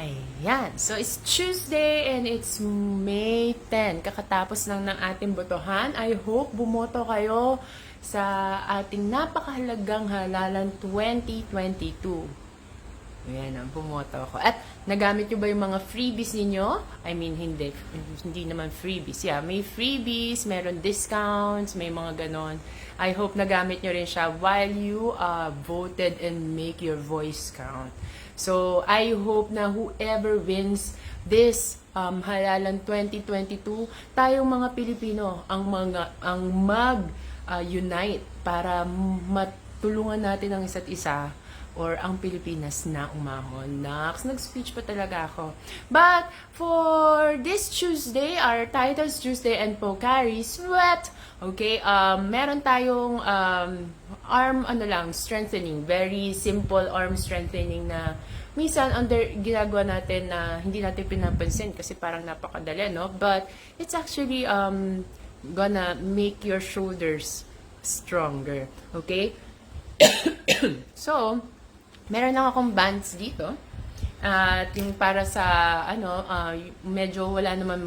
Ayan. So, it's Tuesday and it's May 10. Kakatapos lang ng ating botohan. I hope bumoto kayo sa ating napakahalagang halalan 2022. Ayan, bumoto ako. At nagamit nyo ba yung mga freebies ninyo? I mean, hindi naman freebies. Yeah, may freebies, meron discounts, may mga ganon. I hope nagamit nyo rin siya while you voted and make your voice count. So, I hope na whoever wins this halalan 2022, tayong mga Pilipino ang mag-unite para matulungan natin ang isa't isa or ang Pilipinas na umahon. Nag-speech pa talaga ako. But for this Tuesday, our titles Tuesday and Pokari Sweat, okay, meron tayong arm strengthening, very simple arm strengthening na minsan ginagawa natin na hindi natin pinapansin kasi parang napakadali, no? But it's actually gonna make your shoulders stronger, okay? So, meron lang akong bands dito. At yung para sa medyo wala naman